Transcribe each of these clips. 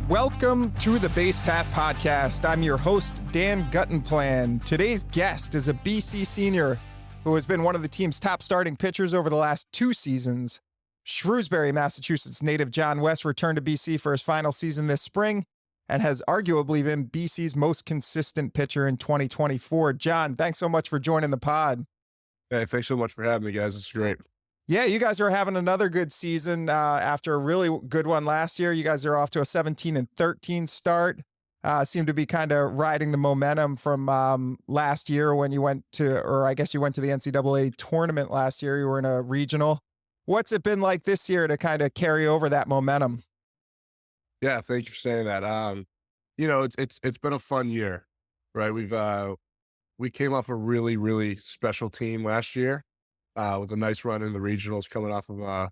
Welcome to the BasePath podcast. I'm your host, Dan Guttenplan. Today's guest is a BC senior who has been one of the team's top starting pitchers over the last 2 seasons. Shrewsbury, Massachusetts native John West returned to BC for his final season this spring and has arguably been BC's most consistent pitcher in 2024. John, thanks so much for joining the pod. Hey, thanks so much for having me, guys. It's great. Yeah, you guys are having another good season after a really good one last year. You guys are off to a 17-13 start. Seem to be kind of riding the momentum from last year when you went to, or I guess you went to the NCAA tournament last year. You were in a regional. What's it been like this year to kind of carry over that momentum? Yeah, thank you for saying that. It's been a fun year, right? We came off a really special team last year. With a nice run in the regionals, coming off of a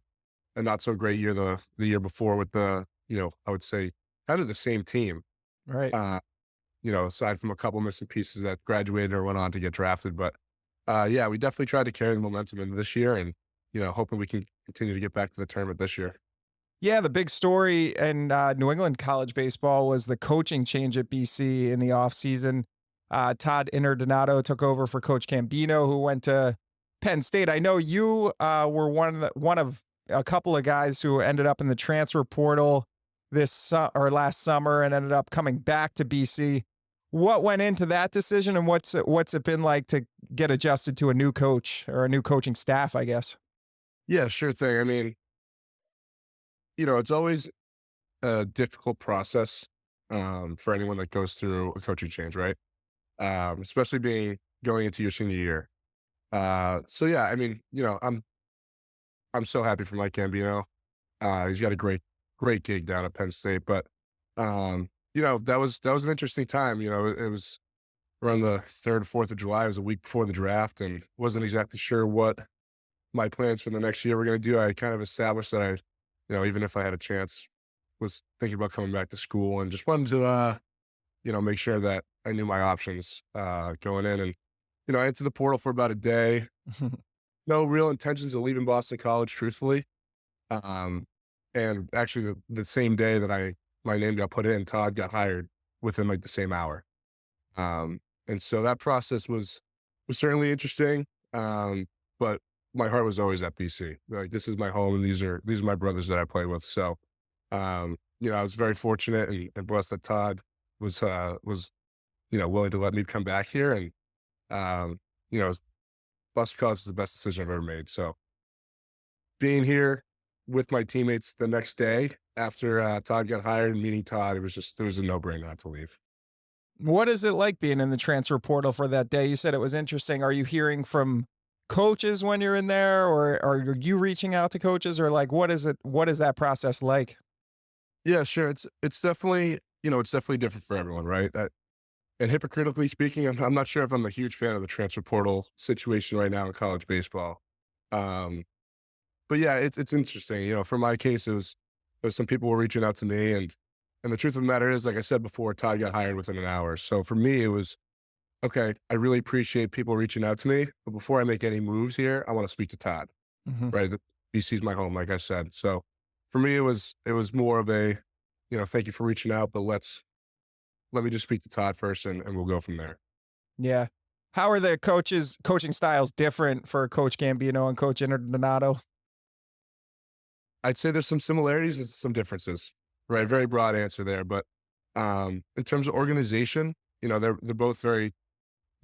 not so great year the year before with I would say kind of the same team. Right. Aside from a couple missing pieces that graduated or went on to get drafted. But we definitely tried to carry the momentum into this year and, hoping we can continue to get back to the tournament this year. Yeah, the big story in New England college baseball was the coaching change at BC in the offseason. Todd Interdonato took over for Coach Cambino, who went to Penn State. I know you were one of a couple of guys who ended up in the transfer portal last summer and ended up coming back to BC. What went into that decision, and what's it been like to get adjusted to a new coach or a new coaching staff, I guess? Yeah, sure thing. I mean, it's always a difficult process for anyone that goes through a coaching change, right? Especially going into your senior year. I'm so happy for Mike Gambino. He's got a great gig down at Penn State, but that was an interesting time. It was around the 3rd, 4th of July. It was a week before the draft, and wasn't exactly sure what my plans for the next year were going to do. I kind of established that even if I had a chance, was thinking about coming back to school, and just wanted to make sure that I knew my options going in. And I entered the portal for about a day. No real intentions of leaving Boston College, truthfully. And actually, the same day that my name got put in, Todd got hired within like the same hour. And so that process was certainly interesting. But my heart was always at BC. Like, this is my home, and these are my brothers that I play with. So, I was very fortunate and blessed that Todd was willing to let me come back here. And Boston College is the best decision I've ever made. So being here with my teammates the next day after Todd got hired and meeting Todd, it was a no-brainer not to leave. What is it like being in the transfer portal for that day? You said it was interesting. Are you hearing from coaches when you're in there, or are you reaching out to coaches, or like, what is that process like? Yeah, sure. It's definitely, it's definitely different for everyone, right? And hypocritically speaking, I'm not sure if I'm a huge fan of the transfer portal situation right now in college baseball. But yeah, it's interesting. For my case, there was some people were reaching out to me, and the truth of the matter is, like I said before, Todd got hired within an hour. So for me, it was, okay, I really appreciate people reaching out to me, but before I make any moves here, I want to speak to Todd, right? BC's my home, like I said. So for me, it was more of a, thank you for reaching out, but let me just speak to Todd first, and we'll go from there. Yeah. How are the coaching styles different for Coach Gambino and Coach Interdonato? I'd say there's some similarities and some differences, right? Very broad answer there. But in terms of organization, they're both very,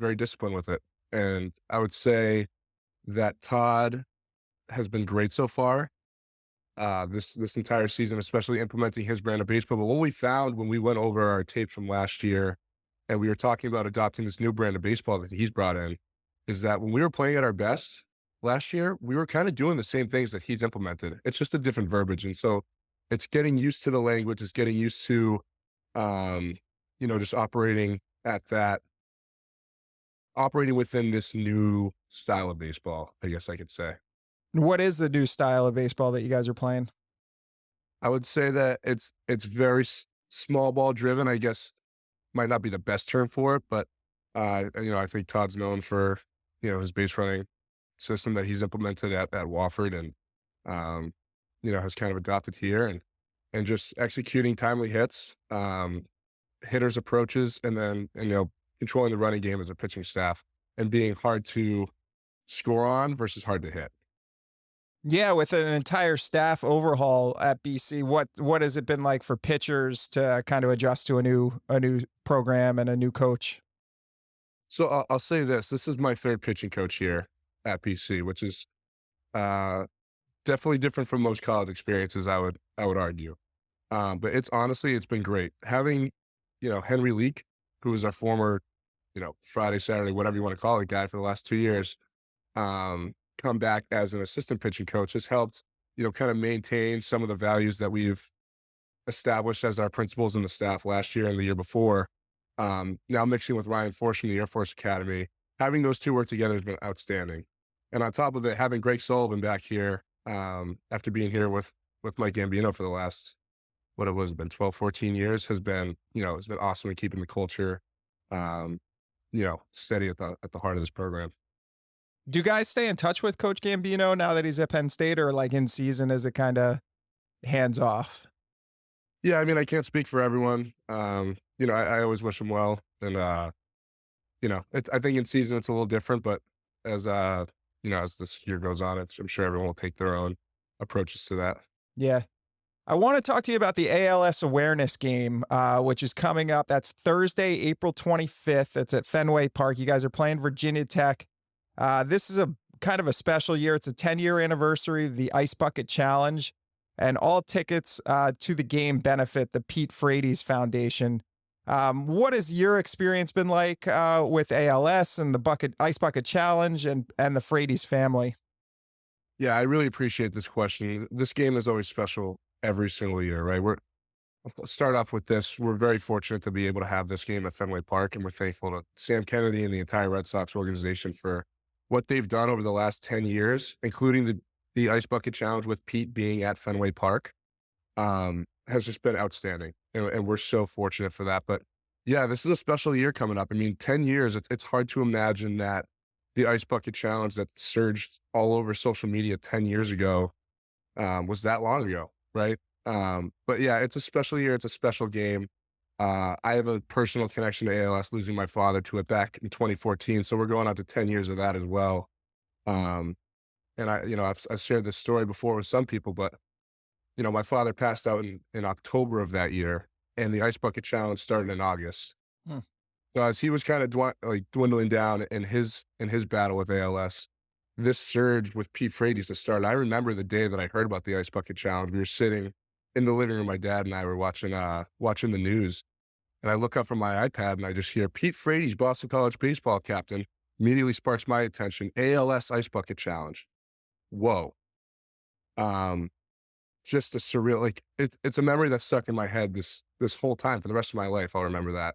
very disciplined with it. And I would say that Todd has been great so far. This entire season, especially implementing his brand of baseball. But what we found when we went over our tapes from last year and we were talking about adopting this new brand of baseball that he's brought in, is that when we were playing at our best last year, we were kind of doing the same things that he's implemented. It's just a different verbiage. And so it's getting used to the language, it's getting used to, just operating within this new style of baseball, I guess I could say. What is the new style of baseball that you guys are playing? I would say that it's very small ball driven. I guess might not be the best term for it, but I think Todd's known for his base running system that he's implemented at Wofford and has kind of adopted here. And and just executing timely hits, hitters approaches, and then, controlling the running game as a pitching staff and being hard to score on versus hard to hit. Yeah, with an entire staff overhaul at BC, what has it been like for pitchers to kind of adjust to a new program and a new coach? So I'll say this: this is my third pitching coach here at BC, which is uh, definitely different from most college experiences. I would argue, but it's been great having Henry Leak, who was our former Friday, Saturday, whatever you want to call it, guy for the last 2 years, come back as an assistant pitching coach has helped, kind of maintain some of the values that we've established as our principals and the staff last year and the year before. Now mixing with Ryan Force from the Air Force Academy, having those two work together has been outstanding. And on top of it, having Greg Sullivan back here, after being here with Mike Gambino for the last, what it was, been 12, 14 years, has been awesome in keeping the culture, um, steady at the heart of this program. Do you guys stay in touch with Coach Gambino now that he's at Penn State, or like in season, is it kind of hands off? Yeah, I mean, I can't speak for everyone. I always wish him well, and I think in season it's a little different, but as as this year goes on, I'm sure everyone will take their own approaches to that. Yeah. I want to talk to you about the ALS awareness game, which is coming up. That's Thursday, April 25th. It's at Fenway Park. You guys are playing Virginia Tech. This is a kind of a special year. It's a 10-year anniversary of the Ice Bucket Challenge, and all tickets to the game benefit the Pete Frates Foundation. What has your experience been like with ALS and the Ice Bucket Challenge and the Frates family? Yeah, I really appreciate this question. This game is always special every single year, right? Let's start off with this. We're very fortunate to be able to have this game at Fenway Park, and we're thankful to Sam Kennedy and the entire Red Sox organization for what they've done over the last 10 years, including the Ice Bucket Challenge with Pete being at Fenway Park, has just been outstanding. And we're so fortunate for that. But yeah, this is a special year coming up. I mean, 10 years, it's hard to imagine that the Ice Bucket Challenge that surged all over social media 10 years ago was that long ago, right? But yeah, it's a special year. It's a special game. I have a personal connection to ALS, losing my father to it back in 2014. So we're going on to 10 years of that as well. Um, and I've shared this story before with some people, but my father passed out in October of that year, and the Ice Bucket Challenge started in August. Hmm. So as he was kind of dwindling down in his battle with ALS, this surge with Pete Frates to start. I remember the day that I heard about the Ice Bucket Challenge. We were sitting in the living room. My dad and I were watching the news, and I look up from my iPad and I just hear Pete Frates, Boston College baseball captain, immediately sparks my attention. ALS Ice Bucket Challenge. Whoa. Um, just a surreal, like it's a memory that's stuck in my head this whole time for the rest of my life. I'll remember that.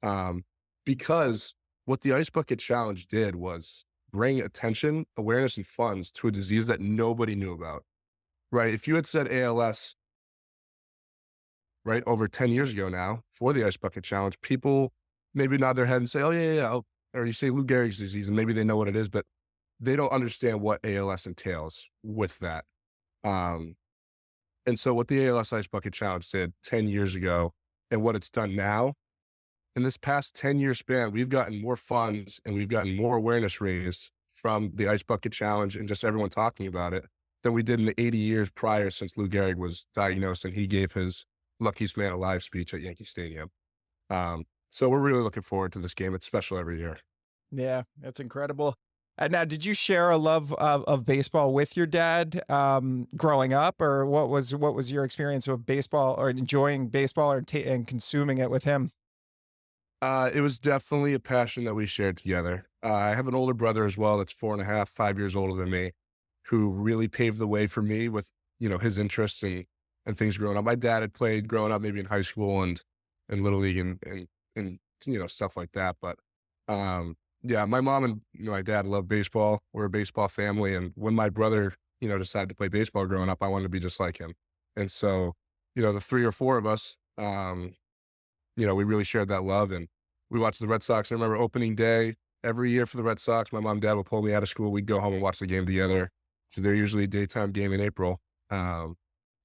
Um, because what the Ice Bucket Challenge did was bring attention, awareness, and funds to a disease that nobody knew about. Right? If you had said ALS, right, over 10 years ago now for the Ice Bucket Challenge, people maybe nod their head and say, "Oh yeah, yeah." Or you say Lou Gehrig's disease, and maybe they know what it is, but they don't understand what ALS entails with that. Um, and so what the ALS Ice Bucket Challenge did 10 years ago and what it's done now, in this past 10-year span, we've gotten more funds and we've gotten more awareness raised from the Ice Bucket Challenge and just everyone talking about it than we did in the 80 years prior since Lou Gehrig was diagnosed and he gave his luckiest man alive speech at Yankee Stadium. So we're really looking forward to this game. It's special every year. Yeah, that's incredible. And now, did you share a love of baseball with your dad growing up, or what was your experience of baseball or enjoying baseball and consuming it with him? It was definitely a passion that we shared together. I have an older brother as well that's 4.5, 5 years older than me, who really paved the way for me with, his interests and things growing up. My dad had played growing up, maybe in high school and little league and stuff like that. But yeah, my mom and my dad love baseball. We're a baseball family. And when my brother, decided to play baseball growing up, I wanted to be just like him. And so, the three or four of us, we really shared that love, and we watched the Red Sox. I remember opening day every year for the Red Sox. My mom and dad would pull me out of school. We'd go home and watch the game together. So they're usually a daytime game in April. Um,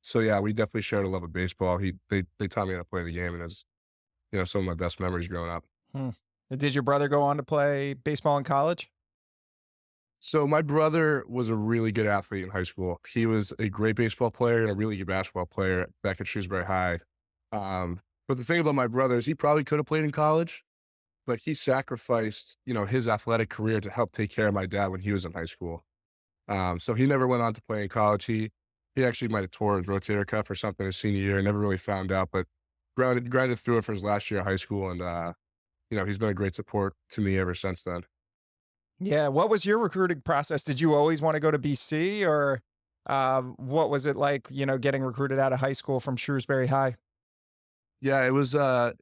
So yeah, we definitely shared a love of baseball. They taught me how to play the game, and it's, some of my best memories growing up. Hmm. Did your brother go on to play baseball in college? So my brother was a really good athlete in high school. He was a great baseball player and a really good basketball player back at Shrewsbury High. But the thing about my brother is he probably could have played in college, but he sacrificed, his athletic career to help take care of my dad when he was in high school. So he never went on to play in college. He actually might have tore his rotator cuff or something his senior year. Never really found out, but grinded through it for his last year of high school, and he's been a great support to me ever since then. Yeah. What was your recruiting process? Did you always want to go to BC, or what was it like, getting recruited out of high school from Shrewsbury High? Yeah, it was, I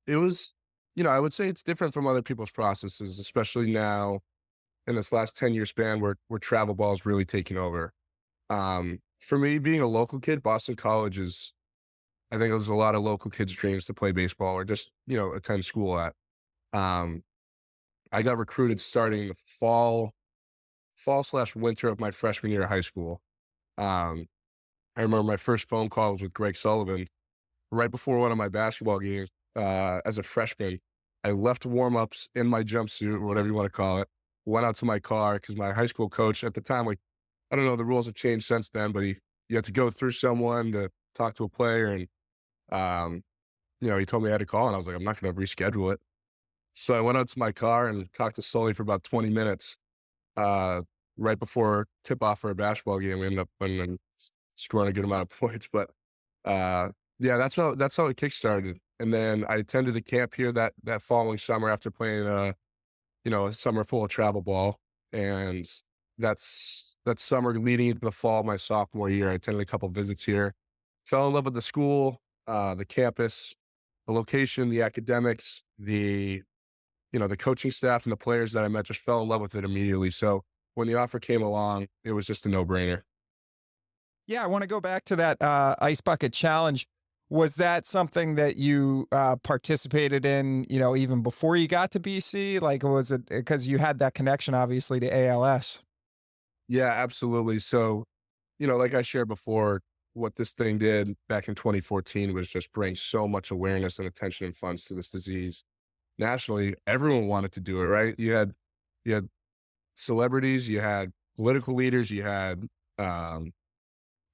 would say it's different from other people's processes, especially now in this last 10-year span where travel ball is really taking over. For me, being a local kid, Boston College is, I think it was a lot of local kids' dreams to play baseball or just, attend school at. Um, I got recruited starting the fall/winter of my freshman year of high school. Um, I remember my first phone call was with Greg Sullivan right before one of my basketball games as a freshman. I left warm-ups in my jumpsuit or whatever you want to call it, went out to my car because my high school coach at the time, like, I don't know, the rules have changed since then, but you had to go through someone to talk to a player. And, um, he told me I had to call, and I was like, I'm not going to reschedule it. So I went out to my car and talked to Sully for about 20 minutes uh, right before tip off for a basketball game. We ended up winning and scoring a good amount of points. But uh, yeah, that's how it kickstarted. And then I attended a camp here that following summer after playing a summer full of travel ball. And that summer leading into the fall of my sophomore year, I attended a couple visits here, fell in love with the school, the campus, the location, the academics, the coaching staff and the players that I met, just fell in love with it immediately. So when the offer came along, it was just a no-brainer. Yeah, I want to go back to that ice bucket challenge. Was that something that you participated in, even before you got to BC? Like, was it because you had that connection, obviously, to ALS? Yeah, absolutely. So, like I shared before, what this thing did back in 2014 was just bring so much awareness and attention and funds to this disease. Nationally, everyone wanted to do it, right? You had celebrities, you had political leaders, you had um,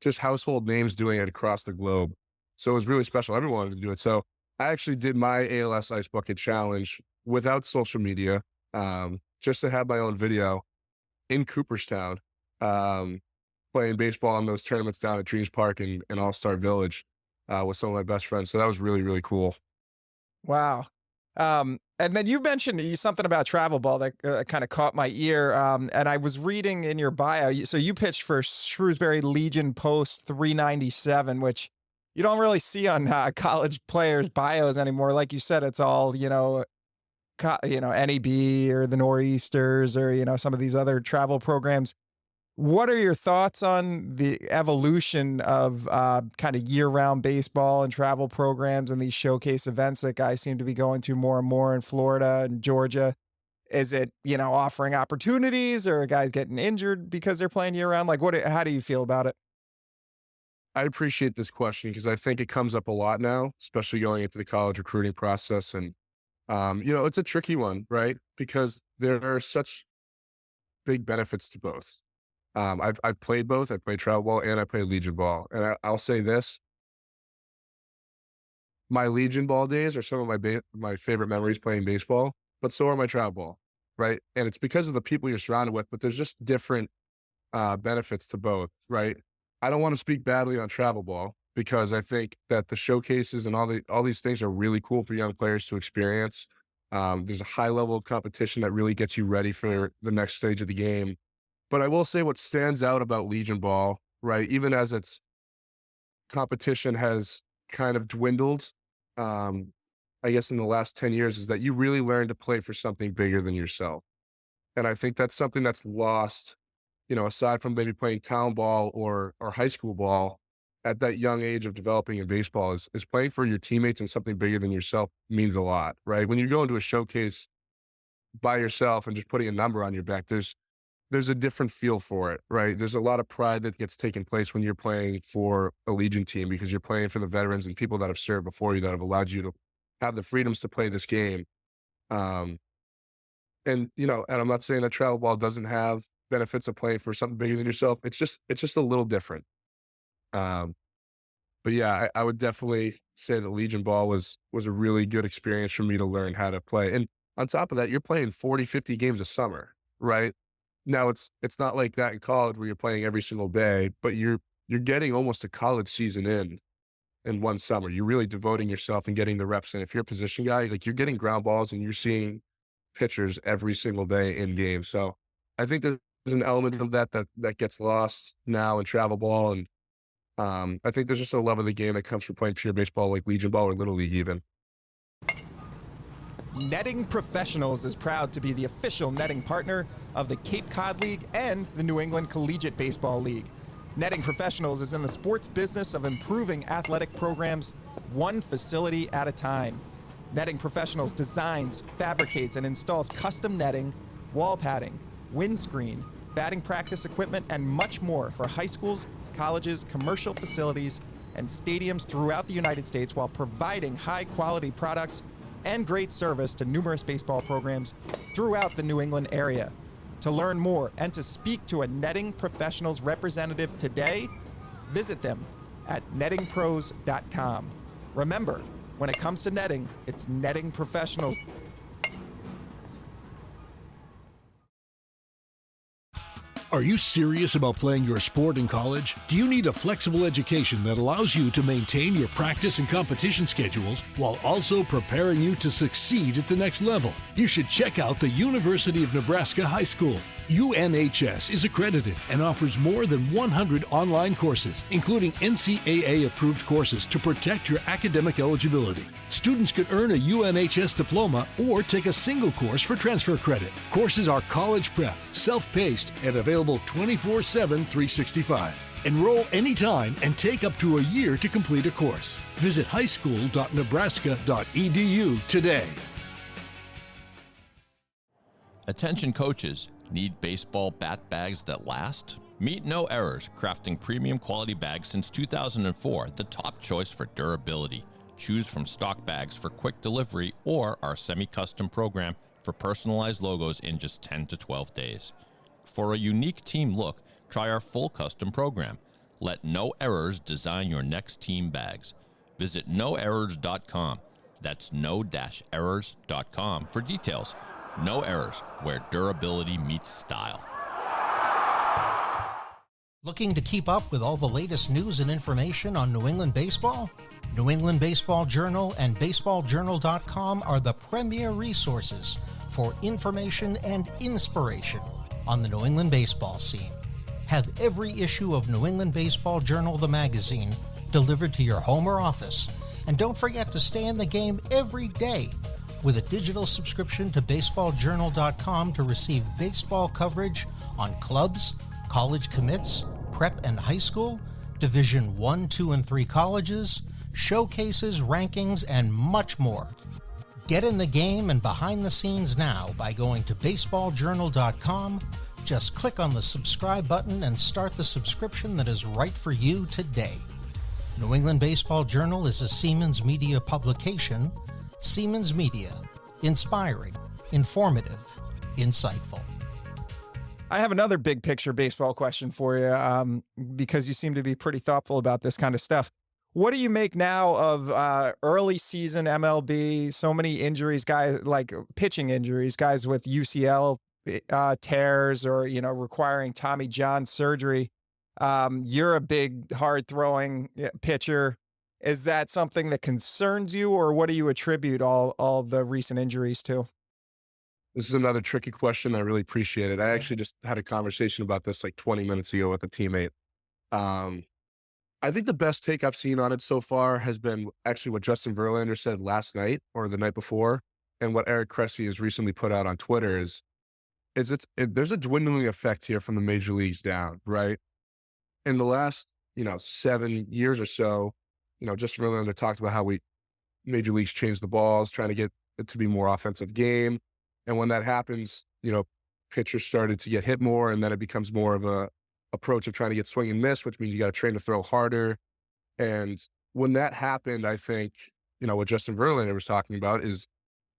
just household names doing it across the globe. So it was really special. Everyone wanted to do it. So I actually did my ALS Ice Bucket Challenge without social media, just to have my own video in Cooperstown, um, playing baseball in those tournaments down at Dreams Park and All Star Village with some of my best friends. So that was really, really cool. Wow. And then you mentioned something about travel ball that kind of caught my ear. And I was reading in your bio, so you pitched for Shrewsbury Legion Post 397, which you don't really see on college players' bios anymore. Like you said, it's all NEB or the Nor'easters or some of these other travel programs. What are your thoughts on the evolution of kind of year-round baseball and travel programs and these showcase events that guys seem to be going to more and more in Florida and Georgia? Is it, offering opportunities, or are guys getting injured because they're playing year-round? Like, how do you feel about it? I appreciate this question because I think it comes up a lot now, especially going into the college recruiting process. And, it's a tricky one, right? Because there are such big benefits to both. I've played both. I played travel ball and I played Legion ball. And I'll say this: my Legion ball days are some of my favorite memories playing baseball, but so are my travel ball, right? And it's because of the people you're surrounded with. But there's just different benefits to both, right? I don't want to speak badly on travel ball because I think that the showcases and all these things are really cool for young players to experience. There's a high level of competition that really gets you ready for the next stage of the game. But I will say what stands out about Legion Ball, right, even as its competition has kind of dwindled, um, I guess in the last 10 years, is that you really learn to play for something bigger than yourself. And I think that's something that's lost, aside from maybe playing town ball or high school ball at that young age of developing in baseball is playing for your teammates and something bigger than yourself means a lot, right? When you go into a showcase by yourself and just putting a number on your back, there's a different feel for it, right? There's a lot of pride that gets taken place when you're playing for a Legion team because you're playing for the veterans and people that have served before you that have allowed you to have the freedoms to play this game. Um, and I'm not saying that travel ball doesn't have benefits of playing for something bigger than yourself. It's just a little different. Um, but yeah, I would definitely say that Legion ball was a really good experience for me to learn how to play. And on top of that, you're playing 40, 50 games a summer, right? Now it's not like that in college where you're playing every single day, but you're getting almost a college season in one summer. You're really devoting yourself and getting the reps in. If you're a position guy, like you're getting ground balls and you're seeing pitchers every single day in game. So I think there's an element of that gets lost now in travel ball. And I think there's just a love of the game that comes from playing pure baseball like Legion ball or Little League even. Netting Professionals is proud to be the official netting partner of the Cape Cod League and the New England Collegiate Baseball League. Netting Professionals is in the sports business of improving athletic programs one facility at a time. Netting Professionals designs, fabricates, and installs custom netting, wall padding, windscreen, batting practice equipment, and much more for high schools, colleges, commercial facilities, and stadiums throughout the United States while providing high-quality products and great service to numerous baseball programs throughout the New England area. To learn more and to speak to a Netting Professionals representative today, visit them at nettingpros.com. Remember, when it comes to netting, it's Netting Professionals. Are you serious about playing your sport in college? Do you need a flexible education that allows you to maintain your practice and competition schedules while also preparing you to succeed at the next level? You should check out the University of Nebraska High School. UNHS is accredited and offers more than 100 online courses, including NCAA-approved courses to protect your academic eligibility. Students could earn a UNHS diploma or take a single course for transfer credit. Courses are college prep, self-paced, and available 24/7, 365. Enroll anytime and take up to a year to complete a course. Visit highschool.nebraska.edu today. Attention coaches, need baseball bat bags that last? Meet No Errors, crafting premium quality bags since 2004, the top choice for durability. Choose from stock bags for quick delivery or our semi-custom program for personalized logos in just 10 to 12 days. For a unique team look, try our full custom program. Let No Errors design your next team bags. Visit noerrors.com. That's no-errors.com for details. No Errors, where durability meets style. Looking to keep up with all the latest news and information on New England baseball? New England Baseball Journal and BaseballJournal.com are the premier resources for information and inspiration on the New England baseball scene. Have every issue of New England Baseball Journal, the magazine, delivered to your home or office. And don't forget to stay in the game every day with a digital subscription to BaseballJournal.com to receive baseball coverage on clubs, college commits, prep and high school, Division 1, 2, and 3 colleges, showcases, rankings, and much more. Get in the game and behind the scenes now by going to BaseballJournal.com. Just click on the subscribe button and start the subscription that is right for you today. New England Baseball Journal is a Siemens Media publication. Siemens Media. Inspiring, informative, insightful. I have another big picture baseball question for you because you seem to be pretty thoughtful about this kind of stuff. What do you make now of early season MLB? So many injuries, guys like pitching injuries, guys with UCL tears or, requiring Tommy John surgery. You're a big hard throwing pitcher. Is that something that concerns you, or what do you attribute all the recent injuries to? This is another tricky question. I really appreciate it. I actually just had a conversation about this like 20 minutes ago with a teammate. I think the best take I've seen on it so far has been actually what Justin Verlander said last night or the night before, and what Eric Cressey has recently put out on Twitter there's a dwindling effect here from the major leagues down, right? In the last, 7 years or so, Justin Verlander talked about how major leagues change the balls, trying to get it to be more offensive game. And when that happens, pitchers started to get hit more, and then it becomes more of a approach of trying to get swing and miss, which means you got to train to throw harder. And when that happened, I think, what Justin Verlander was talking about is,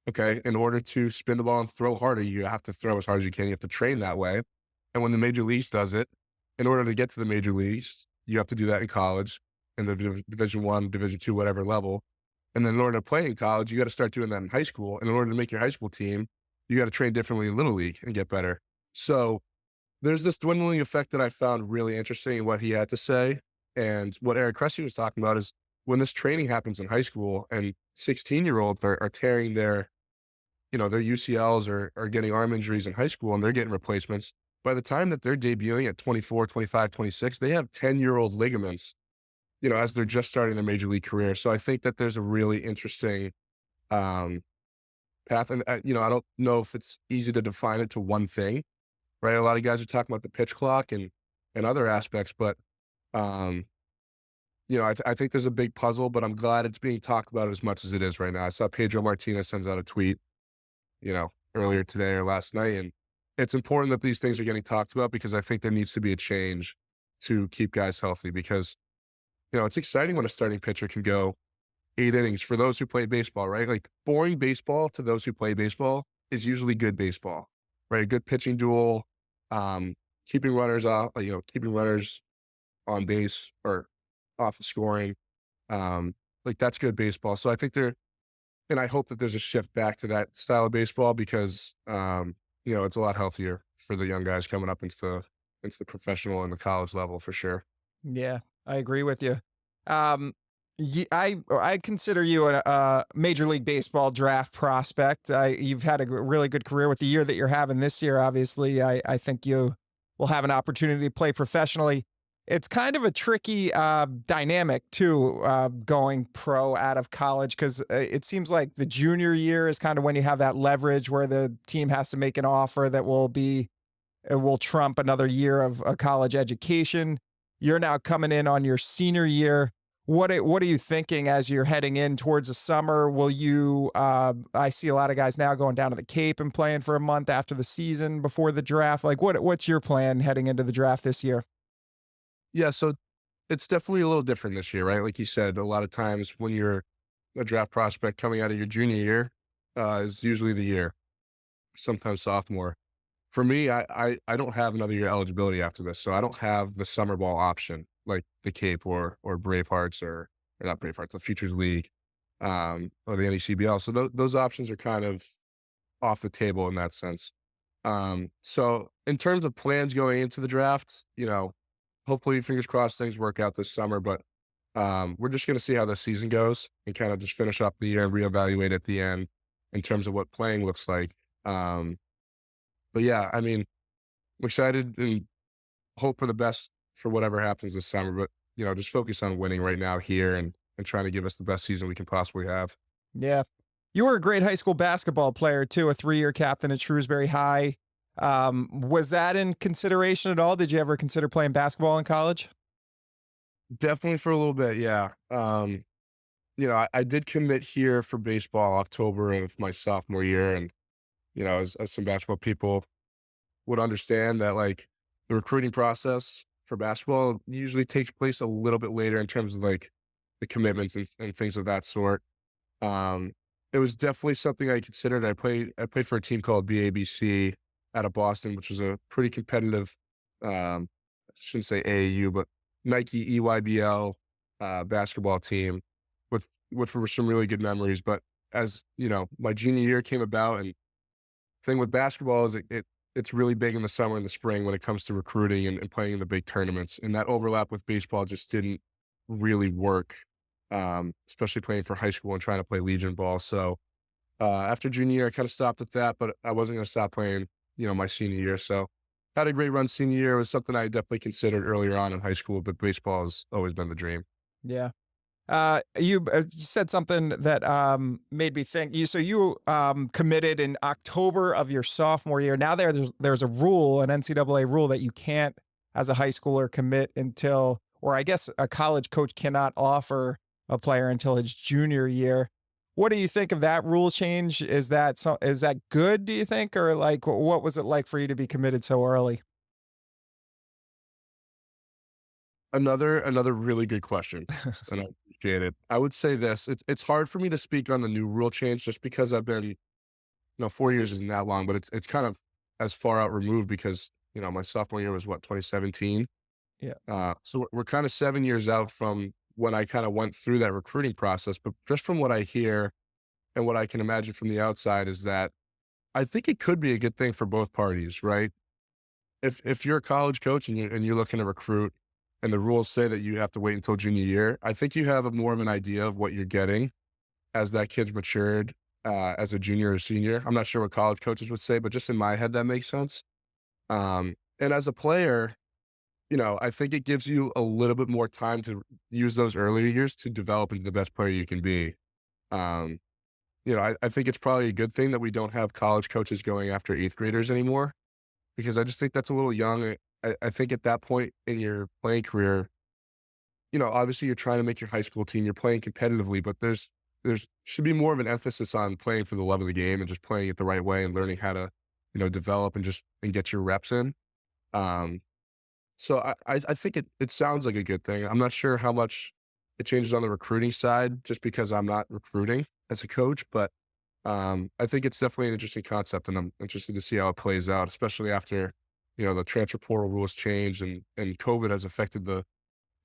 okay, in order to spin the ball and throw harder, you have to throw as hard as you can. You have to train that way. And when the major leagues does it, in order to get to the major leagues, you have to do that in college, in the Division I, Division II, whatever level. And then in order to play in college, you got to start doing that in high school. And in order to make your high school team, you got to train differently in Little League and get better. So there's this dwindling effect that I found really interesting in what he had to say. And what Eric Cressy was talking about is when this training happens in high school and 16-year-olds are tearing their UCLs or getting arm injuries in high school and they're getting replacements, by the time that they're debuting at 24, 25, 26, they have 10-year-old ligaments, as they're just starting their major league career. So I think that there's a really interesting path. And, I don't know if it's easy to define it to one thing, right? A lot of guys are talking about the pitch clock and other aspects, but, I think there's a big puzzle, but I'm glad it's being talked about as much as it is right now. I saw Pedro Martinez sends out a tweet, earlier today or last night, and it's important that these things are getting talked about because I think there needs to be a change to keep guys healthy because, it's exciting when a starting pitcher can go 8 innings for those who play baseball, right? Like boring baseball to those who play baseball is usually good baseball, right? A good pitching duel, keeping runners off, keeping runners on base or off the scoring. That's good baseball. So I think and I hope that there's a shift back to that style of baseball because, it's a lot healthier for the young guys coming up into the professional and the college level for sure. Yeah, I agree with you. I consider you a Major League Baseball draft prospect. You've had a really good career with the year that you're having this year. Obviously, I think you will have an opportunity to play professionally. It's kind of a tricky dynamic too, going pro out of college, because it seems like the junior year is kind of when you have that leverage where the team has to make an offer that will trump another year of a college education. You're now coming in on your senior year. What are you thinking as you're heading in towards the summer? Will you? I see a lot of guys now going down to the Cape and playing for a month after the season before the draft. Like, what's your plan heading into the draft this year? Yeah, so it's definitely a little different this year, right? Like you said, a lot of times when you're a draft prospect coming out of your junior year is usually the year, sometimes sophomore. For me, I don't have another year eligibility after this, so I don't have the summer ball option like the Cape or Bravehearts or not Bravehearts, the Futures League or the NECBL. So those options are kind of off the table in that sense. So in terms of plans going into the draft, hopefully, fingers crossed, things work out this summer. But we're just going to see how the season goes and kind of just finish up the year and reevaluate at the end in terms of what playing looks like. But yeah, I mean, I'm excited and hope for the best for whatever happens this summer. But, just focus on winning right now here and trying to give us the best season we can possibly have. Yeah. You were a great high school basketball player, too, a 3-year captain at Shrewsbury High. Was that in consideration at all? Did you ever consider playing basketball in college? Definitely for a little bit, yeah. I did commit here for baseball October of my sophomore year. And, as some basketball people would understand that, like, the recruiting process for basketball usually takes place a little bit later in terms of, like, the commitments and things of that sort. It was definitely something I considered. I played for a team called BABC out of Boston, which was a pretty competitive, I shouldn't say AAU, but Nike EYBL basketball team with were some really good memories. But as my junior year came about, and thing with basketball is it's really big in the summer and the spring when it comes to recruiting and playing in the big tournaments. And that overlap with baseball just didn't really work, especially playing for high school and trying to play Legion ball. So after junior year, I kind of stopped at that, but I wasn't going to stop playing, my senior year. So had a great run senior year. It was something I definitely considered earlier on in high school, but baseball has always been the dream. Yeah. You said something that made me think. You committed in October of your sophomore year. Now there's a rule, an NCAA rule, that you can't, as a high schooler, commit until, or I guess a college coach cannot offer a player until his junior year. what do you think of that rule change? Is that good, do you think? Or like, what was it like for you to be committed so early? Another really good question, and I appreciate it. I would say this: it's hard for me to speak on the new rule change just because I've been, 4 years isn't that long, but it's kind of as far out removed because my sophomore year was what, 2017. Yeah. So we're kind of 7 years out from when I kind of went through that recruiting process. But just from what I hear and what I can imagine from the outside is that I think it could be a good thing for both parties, right? If you're a college coach and you're looking to recruit, and the rules say that you have to wait until junior year, I think you have more of an idea of what you're getting as that kid's matured as a junior or senior. I'm not sure what college coaches would say, but just in my head, that makes sense. And as a player, I think it gives you a little bit more time to use those earlier years to develop into the best player you can be. Um, I think it's probably a good thing that we don't have college coaches going after eighth graders anymore, because I just think that's a little young. I think at that point in your playing career, obviously you're trying to make your high school team, you're playing competitively, but there's should be more of an emphasis on playing for the love of the game and just playing it the right way and learning how to, develop and get your reps in. Um, so I think it sounds like a good thing. I'm not sure how much it changes on the recruiting side just because I'm not recruiting as a coach, but I think it's definitely an interesting concept, and I'm interested to see how it plays out, especially after, the transfer portal rules changed and COVID has affected the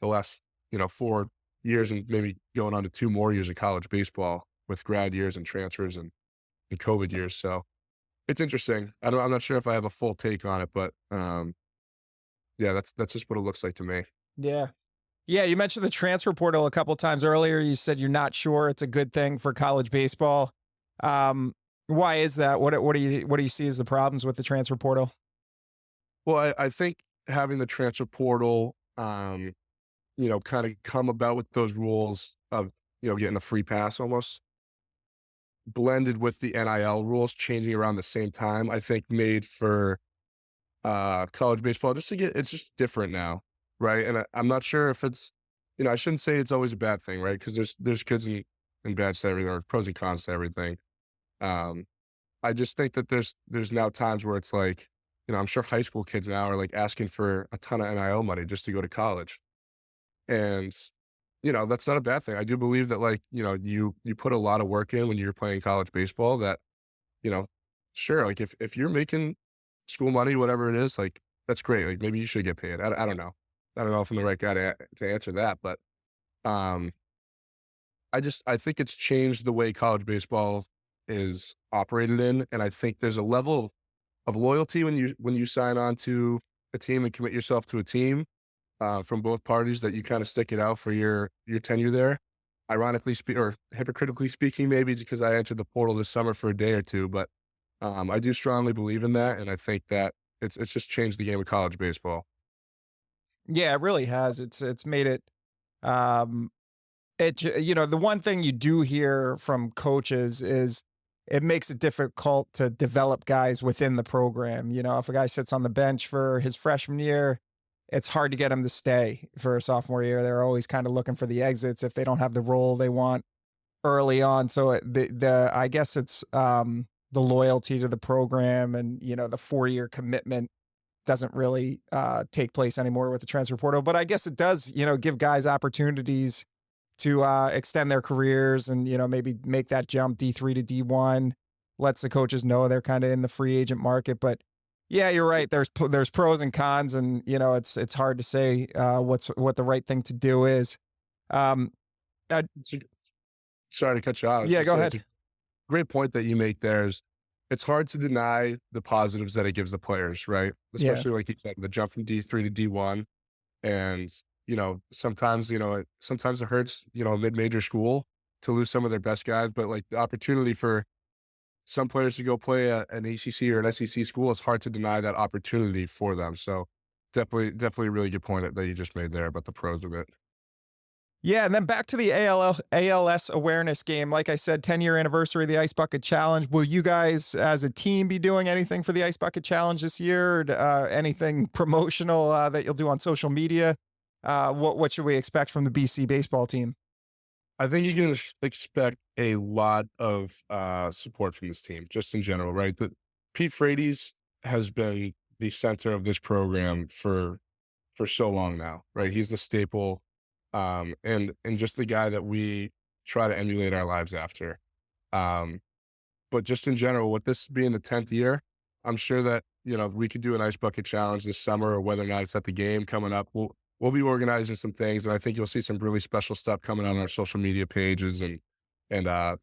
last, 4 years and maybe going on to 2 more years of college baseball with grad years and transfers and COVID years. So it's interesting. I'm not sure if I have a full take on it, but yeah, that's just what it looks like to me. Yeah. Yeah, you mentioned the transfer portal a couple times earlier. You said you're not sure it's a good thing for college baseball. Why is that? What do you see as the problems with the transfer portal? Well, I think having the transfer portal, kind of come about with those rules of, getting a free pass almost, blended with the NIL rules changing around the same time, I think made for college baseball it's just different now, right? And I'm not sure if it's, I shouldn't say it's always a bad thing, right? Because there's kids and bads to everything, or pros and cons to everything. Um, I just think that there's now times where it's like, I'm sure high school kids now are like asking for a ton of NIL money just to go to college. And, that's not a bad thing. I do believe that, like, you put a lot of work in when you're playing college baseball that, you know, sure, like if you're making school money, whatever it is, like, that's great. Like, maybe you should get paid. I don't know. I don't know if I'm the right guy to answer that, but um, I think it's changed the way college baseball is operated in, and I think there's a level of loyalty when you sign on to a team and commit yourself to a team from both parties, that you kind of stick it out for your tenure there. Ironically or hypocritically speaking, maybe because I entered the portal this summer for a day or two, but I do strongly believe in that, and I think that it's just changed the game of college baseball. Yeah, it really has. It's made it um the one thing you do hear from coaches is it makes it difficult to develop guys within the program. If a guy sits on the bench for his freshman year, it's hard to get him to stay for a sophomore year. They're always kind of looking for the exits if they don't have the role they want early on. So the I guess it's the loyalty to the program and the 4-year commitment doesn't really take place anymore with the transfer portal. But I guess it does give guys opportunities to extend their careers and maybe make that jump D3 to D1. Lets the coaches know they're kind of in the free agent market. But yeah, you're right. There's pros and cons, and it's hard to say what the right thing to do is. Um, I, Sorry to cut you off. yeah, go It's ahead. a great point that you make there. Is it's hard to deny the positives that it gives the players, right? Yeah. Especially like you said, the jump from D3 to D1. And, sometimes it hurts, a mid-major school to lose some of their best guys, but like the opportunity for some players to go play an ACC or an SEC school, it's hard to deny that opportunity for them. So definitely a really good point that you just made there about the pros of it. Yeah, and then back to the ALS awareness game. Like I said, 10-year anniversary of the Ice Bucket Challenge. Will you guys, as a team, be doing anything for the Ice Bucket Challenge this year? Or, anything promotional that you'll do on social media? What should we expect from the BC baseball team? I think you can expect a lot of support from this team, just in general, right? But Pete Frates has been the center of this program for so long now, right? He's the staple, and just the guy that we try to emulate our lives after. Um, but just in general, with this being the 10th year, I'm sure that, we could do an ice bucket challenge this summer, or whether or not it's at the game coming up. We'll be organizing some things, and I think you'll see some really special stuff coming on our social media pages and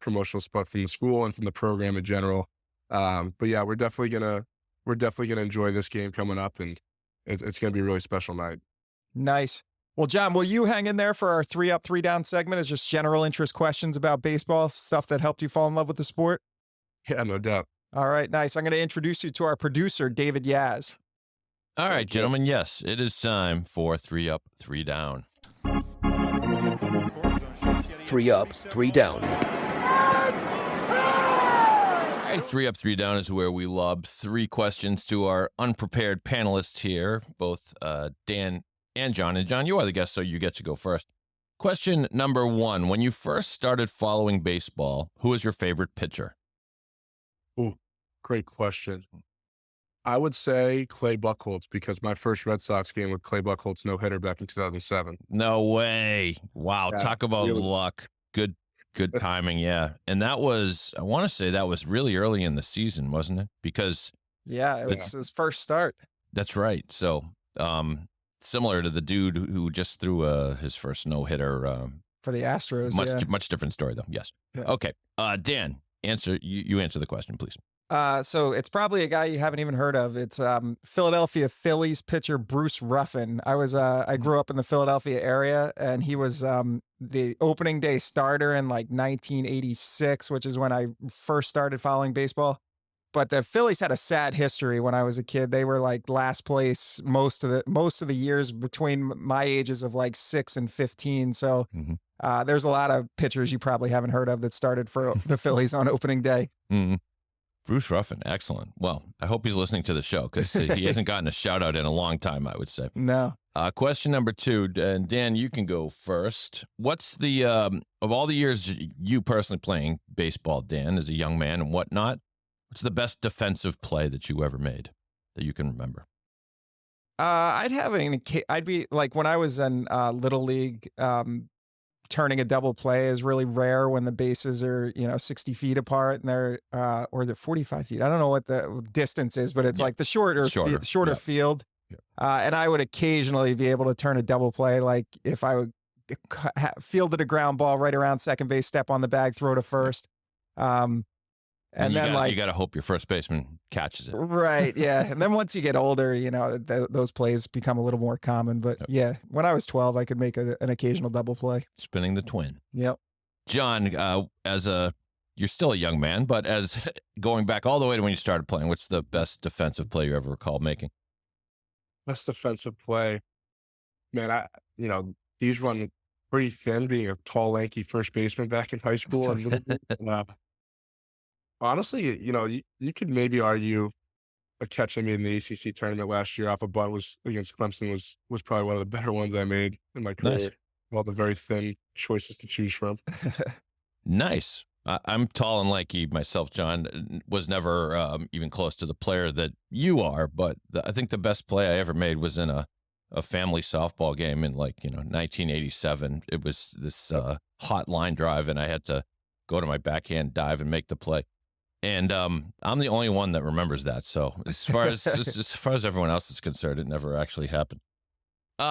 promotional stuff from the school and from the program in general. But yeah, we're definitely gonna enjoy this game coming up, and it's gonna be a really special night. Nice. Well, John, will you hang in there for our 3 up, 3 down segment? It's just general interest questions about baseball, stuff that helped you fall in love with the sport. Yeah, no doubt. All right, nice. I'm going to introduce you to our producer, David Yaz. All right, gentlemen. Yes, it is time for 3 up, 3 down. 3 up, 3 down. All right, 3 up, 3 down is where we lob 3 questions to our unprepared panelists here, both Dan and John. And John, you are the guest, so you get to go first. Question number 1. When you first started following baseball, who was your favorite pitcher? Ooh, great question. I would say Clay Buchholz, because my first Red Sox game with Clay Buchholz no-hitter back in 2007. No way. Wow. Yeah, Talk about really. luck. Good timing. Yeah. And that was, I want to say that was really early in the season, wasn't it? Because Yeah, it was his first start. that's right. So, similar to the dude who just threw his first no-hitter. For the Astros, Much different story, though. Yes. Yeah. Okay. Dan, you answer the question, please. So it's probably a guy you haven't even heard of. It's Philadelphia Phillies pitcher Bruce Ruffin. I grew up in the Philadelphia area, and he was the opening day starter in like 1986, which is when I first started following baseball. But the Phillies had a sad history when I was a kid. They were like last place most of the years between my ages of like 6 and 15. So there's a lot of pitchers you probably haven't heard of that started for the Phillies on opening day. Mm-hmm. Bruce Ruffin, excellent. Well, I hope he's listening to the show, because he hasn't gotten a shout out in a long time, I would say. No. Question number 2, and Dan, you can go first. What's the of all the years you personally playing baseball, Dan, as a young man and whatnot, what's the best defensive play that you ever made that you can remember? I'd be like when I was in Little League, turning a double play is really rare when the bases are, 60 feet apart and they're, or they're 45 feet. I don't know what the distance is, but it's like the shorter yeah. field. Yeah. And I would occasionally be able to turn a double play. Like if I would fielded a ground ball right around second base, step on the bag, throw to first. And then you got to hope your first baseman catches it. Right. Yeah. And then once you get older, those plays become a little more common. But yeah, when I was 12, I could make an occasional double play. Spinning the twin. Yep. John, you're still a young man, but as going back all the way to when you started playing, what's the best defensive play you ever recall making? Best defensive play, man. These run pretty thin, being a tall, lanky first baseman back in high school. And honestly, you could maybe argue a catch I made in the ACC tournament last year off a bunt was against Clemson was probably one of the better ones I made in my career. Nice. All the very thin choices to choose from. Nice. I'm tall and lanky myself, John. Was never even close to the player that you are, but I think the best play I ever made was in a family softball game in 1987. It was this hot line drive, and I had to go to my backhand dive and make the play. And I'm the only one that remembers that. So as far as everyone else is concerned, it never actually happened.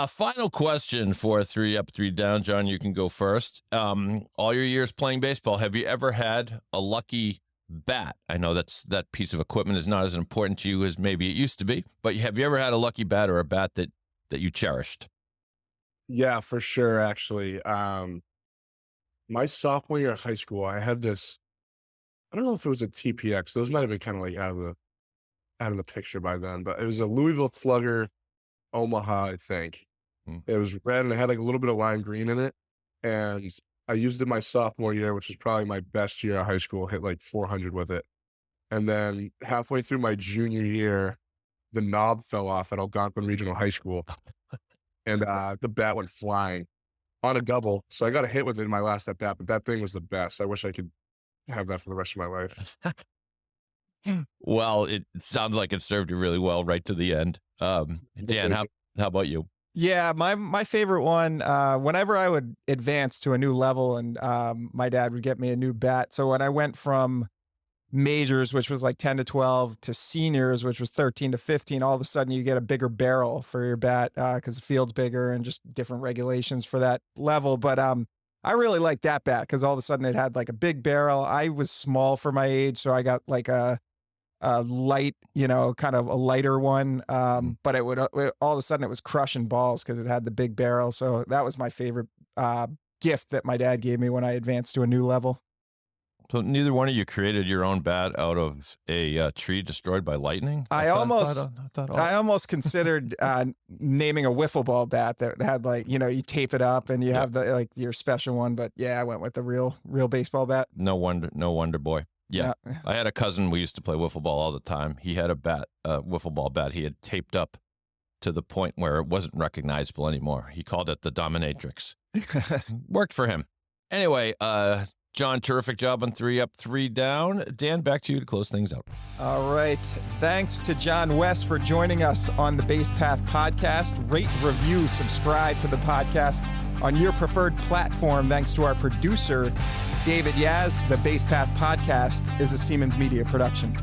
Final question for 3 up, 3 down. John, you can go first. All your years playing baseball, have you ever had a lucky bat? I know that piece of equipment is not as important to you as maybe it used to be, but have you ever had a lucky bat or a bat that you cherished? Yeah, for sure. Actually, my sophomore year of high school, I had this. I don't know if it was a TPX. Those might have been kind of like out of the picture by then, but it was a Louisville Slugger Omaha, I think. It was red and it had like a little bit of lime green in it. And I used it my sophomore year, which was probably my best year of high school, hit like 400 with it. And then halfway through my junior year, the knob fell off at Algonquin Regional High School. And the bat went flying. on a double. So I got a hit with it in my last at bat, but that thing was the best. I wish I could have that for the rest of my life. Well, it sounds like it served you really well right to the end. Dan, how about you? Yeah, my favorite one, whenever I would advance to a new level and my dad would get me a new bat. So when I went from majors, which was like 10 to 12, to seniors, which was 13 to 15, all of a sudden you get a bigger barrel for your bat because the field's bigger and just different regulations for that level. But I really liked that bat because all of a sudden it had like a big barrel. I was small for my age, so I got like a light, kind of a lighter one. But all of a sudden it was crushing balls because it had the big barrel. So that was my favorite gift that my dad gave me when I advanced to a new level. So neither one of you created your own bat out of a tree destroyed by lightning? I almost considered naming a wiffle ball bat that had like, you tape it up and you have the like your special one. But yeah, I went with the real baseball bat. No wonder, boy. Yeah. I had a cousin. We used to play wiffle ball all the time. He had a wiffle ball bat he had taped up to the point where it wasn't recognizable anymore. He called it the Dominatrix. Worked for him. Anyway, John, terrific job on 3 Up, 3 Down. Dan, back to you to close things out. All right. Thanks to John West for joining us on the BasePath podcast. Rate, review, subscribe to the podcast on your preferred platform. Thanks to our producer, David Yaz. The BasePath podcast is a Siemens Media production.